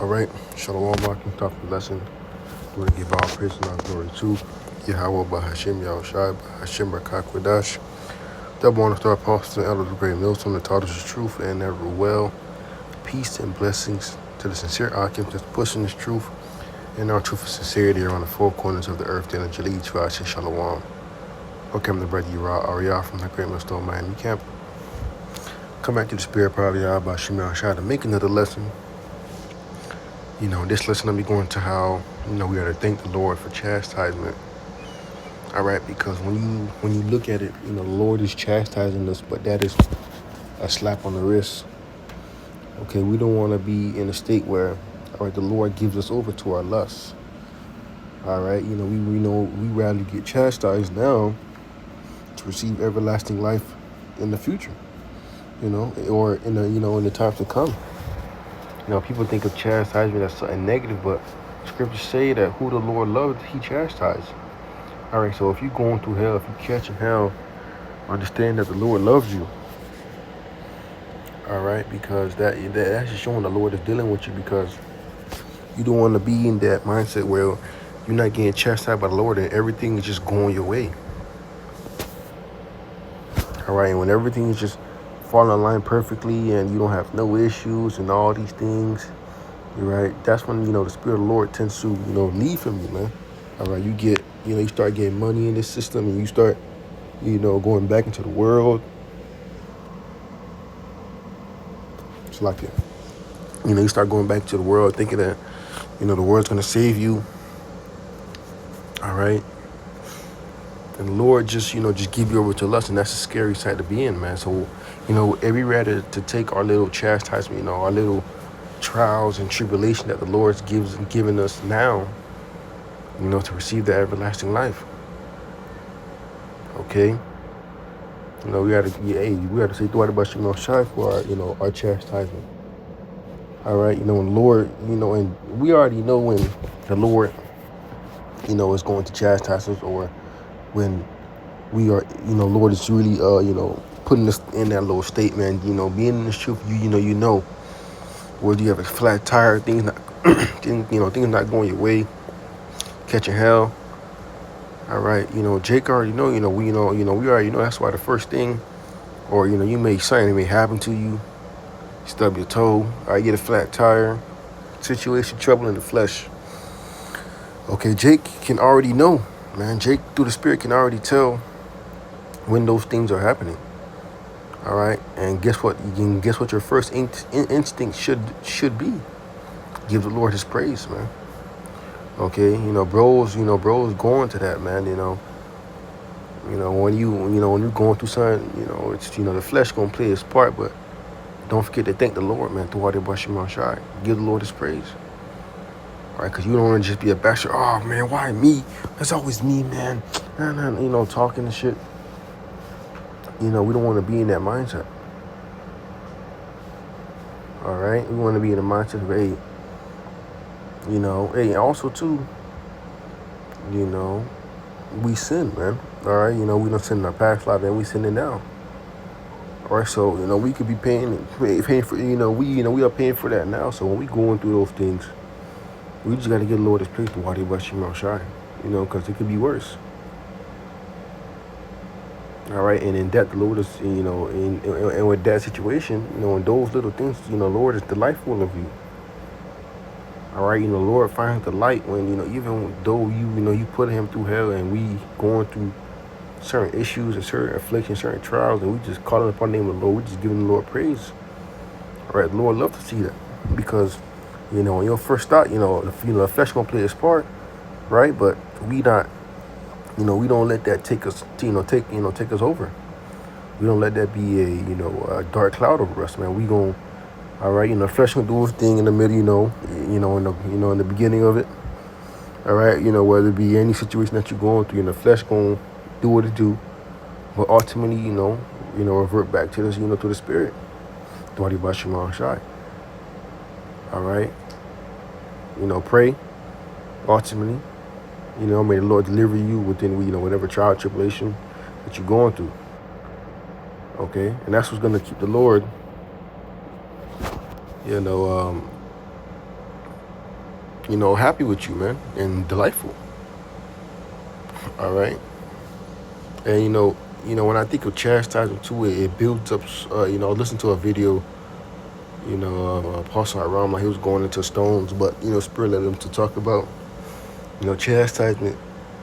All right, Shalom, Marking, top of the lesson. We want to give all praise and all glory to Yahweh, Bahashim, Yahushai, Bahashim, Bakakwadash. That born of the apostles and elders of great millstone that taught us the truth and never well. Peace and blessings to the sincere occupants that's pushing this truth and our truth and sincerity around the four corners of the earth. Then a Jaleel to us, Shalom. Welcome to Brother Yara Ariyah from the Great Millstone Miami Camp. Come back to the Spirit Power of Yahweh, Bahashim, Yahushai to make another lesson. This lesson I'll be going to how, we got to thank the Lord for chastisement. All right, because when you look at it, the Lord is chastising us, but that is a slap on the wrist. Okay, we don't want to be in a state where, all right, the Lord gives us over to our lusts. All right, we rather get chastised now to receive everlasting life in the future, or in the times to come. People think of chastisement as something negative, but scriptures say that who the Lord loved, he chastised. All right, so if you're going through hell, if you're catching hell, understand that the Lord loves you. All right, because that's just showing the Lord is dealing with you, because you don't want to be in that mindset where you're not getting chastised by the Lord and everything is just going your way. All right, and when everything is just falling in line perfectly and you don't have no issues and all these things, right? That's when, the Spirit of the Lord tends to, leave from you, man. All right, you start getting money in this system and you start, going back into the world. It's like it. You start going back to the world thinking that, the world's going to save you. All right. And the Lord just give you over to lust, and that's a scary sight to be in, man. So, we rather to take our little chastisement, our little trials and tribulation that the Lord's given us now, to receive that everlasting life. Okay. We gotta say thwada shy for our chastisement. All right, when the Lord, and we already know when the Lord, is going to chastise us, or when we are, Lord is really, putting us in that little state, man. Being in this truth, whether you have a flat tire, things not, things not going your way, catching hell. All right, Jake already know, we already know. That's why the first thing, or something may happen to you, stub your toe, or get a flat tire, situation, trouble in the flesh. Okay, Jake can already know, man. Jake, through the Spirit, can already tell when those things are happening. All right, and guess what? Guess what your first instinct should be? Give the Lord His praise, man. Okay, bros going to that, man. When you're going through something, it's the flesh gonna play its part, but don't forget to thank the Lord, man. Give the Lord His praise. All right, because you don't want to just be a basher. Oh man, why me? It's always me, man. Nah, talking and shit. We don't want to be in that mindset. All right, we want to be in the mindset of, hey, also too, we sin, man. All right, we don't sin in our past life, and we sinning now. All right, so we could be paying for, we are paying for that now. So when we going through those things, we just got to get the Lord His praise to Wadi Bashim Shai, because it could be worse. All right, and in that, the Lord is, and with that situation, in those little things, the Lord is delightful of you. All right, the Lord finds the light when, even though you put Him through hell, and we going through certain issues and certain afflictions, certain trials, and we just calling upon the name of the Lord, we just giving the Lord praise. All right, the Lord loves to see that, because, when your first thought, the flesh gonna play its part, right? But we not, we don't let that take us, take us over. We don't let that be a dark cloud over us, man. We gon', all right, flesh gonna do its thing in the middle, in the beginning of it. All right, whether it be any situation that you're going through, the flesh gonna do what it do, but ultimately, revert back to this, to the Spirit. All right, pray. Ultimately, may the Lord deliver you within, whatever trial, tribulation that you're going through. Okay, and that's what's gonna keep the Lord, happy with you, man, and delightful. All right. And when I think of chastisement too, it builds up. Listen to a video. Apostle Aram, like he was going into stones, but Spirit led him to talk about chastisement.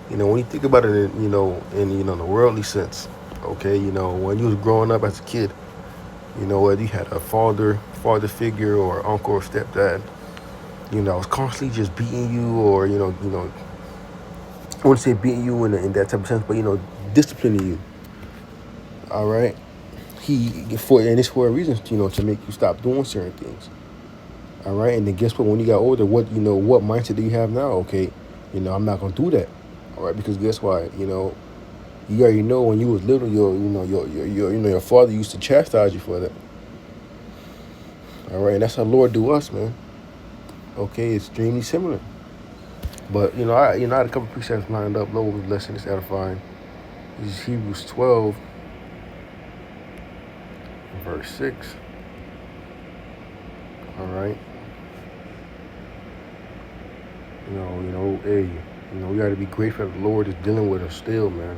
When you think about it, in the worldly sense, okay, when you was growing up as a kid, whether you had a father figure or uncle or stepdad, was constantly just beating you, or I wouldn't say beating you in that type of sense, but disciplining you. All right, and it's for a reason, to make you stop doing certain things. All right, and then guess what? When you got older, what mindset do you have now? Okay, I'm not gonna do that. All right, because guess why? You already know when you was little, your father used to chastise you for that. All right, and that's how Lord do us, man. Okay, it's extremely similar. But I had a couple precepts lined up. Lord lesson is edifying. This is Hebrews 12, verse 6. All right. Hey, we got to be grateful that the Lord is dealing with us still, man.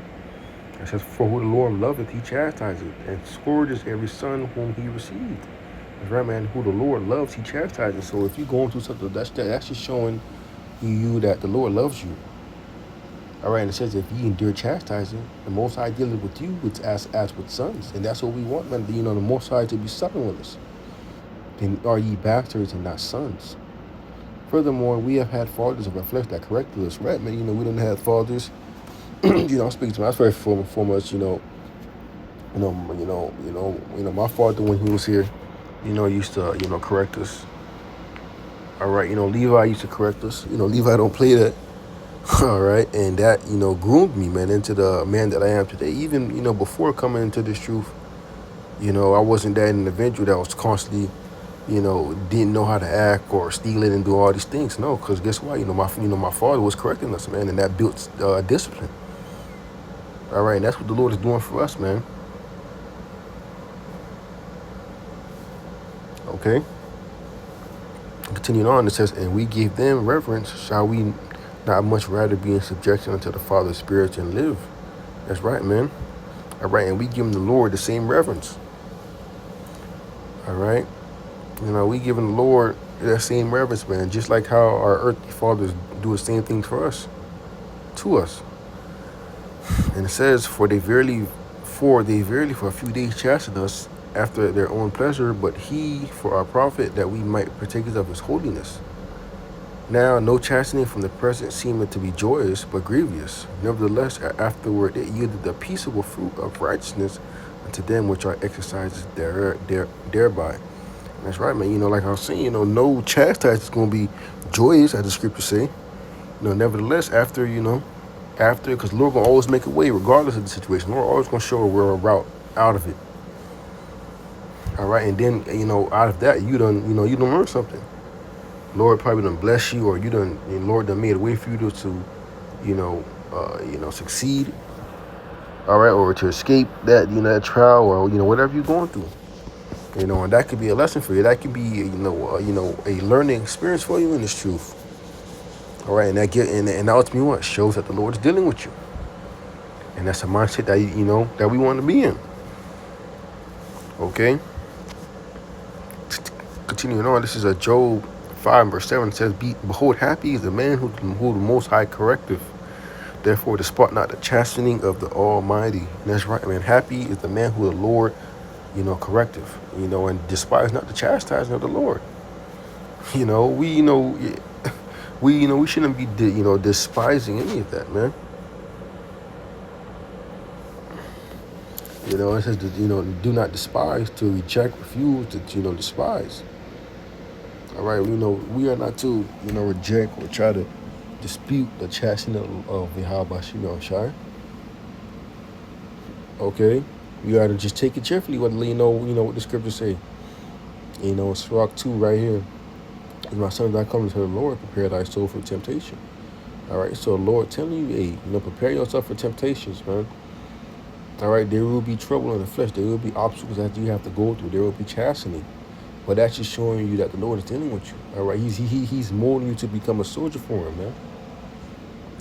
It says, for who the Lord loveth, he chastises, and scourges every son whom he received. That's right, man. Who the Lord loves, he chastises. So if you're going through something, that's just showing you that the Lord loves you. All right, and it says, if ye endure chastising, the Most High dealeth with you as with sons. And that's what we want, man. The Most High to be supping with us. Then are ye bastards and not sons? Furthermore, we have had fathers of our flesh that corrected us, right, man? We didn't have fathers. I'm speaking to myself foremost. My father when he was here, used to correct us. All right, Levi used to correct us. Levi don't play that. All right, and that groomed me, man, into the man that I am today. Even before coming into this truth, I wasn't that individual that was constantly didn't know how to act or steal it and do all these things. No, because guess what? My father was correcting us, man, and that built discipline. All right, and that's what the Lord is doing for us, man. Okay. Continuing on, it says, and we give them reverence. Shall we not much rather be in subjection unto the Father's Spirit and live? That's right, man. All right, and we give the Lord the same reverence. All right. We giving the Lord that same reverence, man, just like how our earthly fathers do the same thing for us, to us. And it says, for they verily for a few days chastened us after their own pleasure, but he for our profit, that we might partake of his holiness. Now no chastening from the present seemeth to be joyous, but grievous. Nevertheless, afterward it yielded the peaceable fruit of righteousness unto them which are exercised thereby. And that's right, man. Like I was saying, no chastisement is going to be joyous, as the scriptures say. Nevertheless, after, because the Lord going to always make a way, regardless of the situation. The Lord always going to show a route out of it. All right, and then, out of that, you done learn something. Lord probably done bless you, or Lord done made a way for you to succeed. All right, or to escape that, that trial, or, whatever you're going through. And that could be a lesson for you. That could be, a learning experience for you in this truth. All right, and ultimately what shows that the Lord is dealing with you. And that's a mindset that, that we want to be in. Okay. Continuing on, this is a Job 5 verse 7. It says, behold, happy is the man who the Most High correcteth. Therefore, despise not the chastening of the Almighty. And that's right, man. Happy is the man who the Lord, corrective. And despise not the chastising of the Lord. We shouldn't be, despising any of that, man. It says, do not despise, to reject, refuse, to despise. All right, we are not to, reject or try to dispute the chastening of Yahweh Shai. Okay, you got to just take it cheerfully. What what the scriptures say. It's Rock 2 right here. My son, I come to the Lord, prepare thy soul for temptation. All right, so the Lord telling you, hey, prepare yourself for temptations, man. All right, there will be trouble in the flesh. There will be obstacles that you have to go through. There will be chastening. But that's just showing you that the Lord is dealing with you. All right, he's molding you to become a soldier for him, man.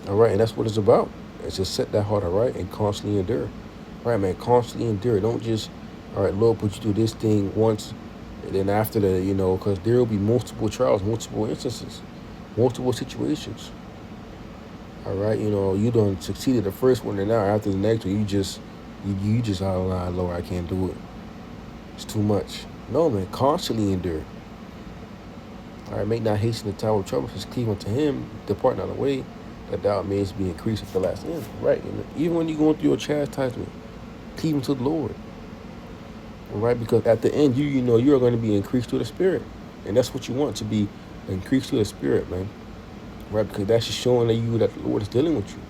All right, and that's what it's about. It's just set that heart, all right, and constantly endure. All right, man, constantly endure. Don't just, all right, Lord put you through this thing once, and then after that, because there will be multiple trials, multiple instances, multiple situations. All right, you done succeeded the first one, and now after the next one, you just, oh, nah, Lord, I can't do it. It's too much. No, man, constantly endure. All right, make not hasten the time of trouble, just cleave unto him, depart not away, that thou mayest be increased at the last end. Right, and even when you're going through your chastisement, cleave unto the Lord. All right, because at the end, you are going to be increased to the Spirit, and that's what you want, to be increased to the Spirit, man. Right, because that's just showing that the Lord is dealing with you.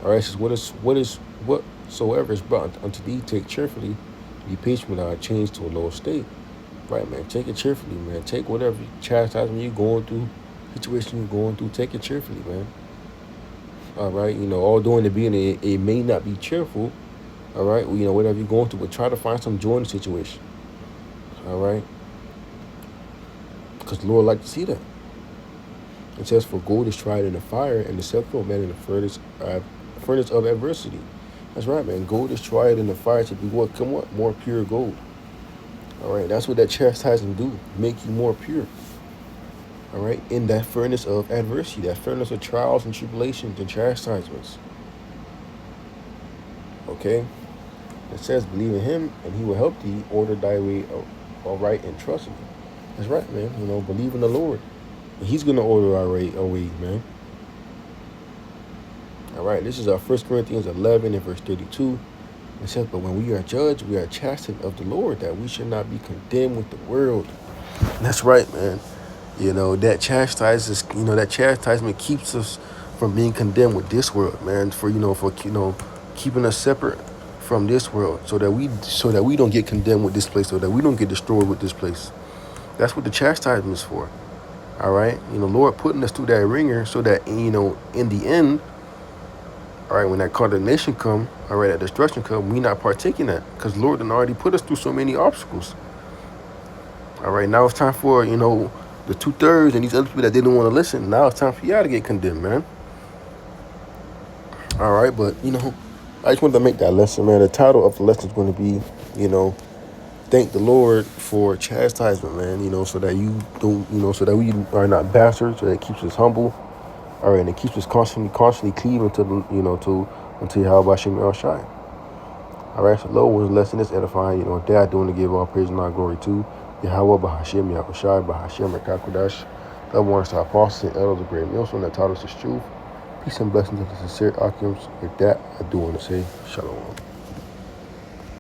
All right, it says, whatsoever is brought unto thee, take cheerfully, be patient with our change to a lower state. Right, man, take it cheerfully, man. Take whatever chastisement you're going through, situation you're going through, take it cheerfully, man. All right, although in the beginning it may not be cheerful, all right, whatever you're going through, but try to find some joy in the situation. All right, because the Lord like to see that. It says, for gold is tried in the fire, and the scepter of man in the furnace of adversity. That's right, man. Gold is tried in the fire to be what? More pure gold. All right, that's what that chastisement do. Make you more pure. All right, in that furnace of adversity, that furnace of trials and tribulations and chastisements. Okay, it says, believe in him, and he will help thee order thy way all right, and trust him. That's right, man. Believe in the Lord. He's going to order our way, man. All right, this is our 1 Corinthians 11 and verse 32. It says, but when we are judged, we are chastened of the Lord, that we should not be condemned with the world. And that's right, man. That that chastisement keeps us from being condemned with this world, man. For keeping us separate from this world, so that we don't get condemned with this place, so that we don't get destroyed with this place. That's what the chastisement is for. All right, Lord putting us through that ringer so that in the end, all right, when that condemnation come, all right, that destruction come, we not partaking that, because Lord done already put us through so many obstacles. All right, now it's time for the 2/3 and these other people that didn't want to listen. Now it's time for y'all to get condemned, man. All right, but I just wanted to make that lesson, man. The title of the lesson is going to be, thank the Lord for chastisement, man, so that you don't, so that we are not bastards, so that it keeps us humble, all right, and it keeps us constantly cleaving to until Yahweh Shem Shai. All right, so Lord, was lesson is edifying, that doing to give all praise and all glory to Yahweh Bahashem Yahweh Shai Bahashem Rekakodash. That warrants our apostles and elders of great millstone that taught us the truth. Peace and blessings of the sincere Akims. With that, I do want to say shalom.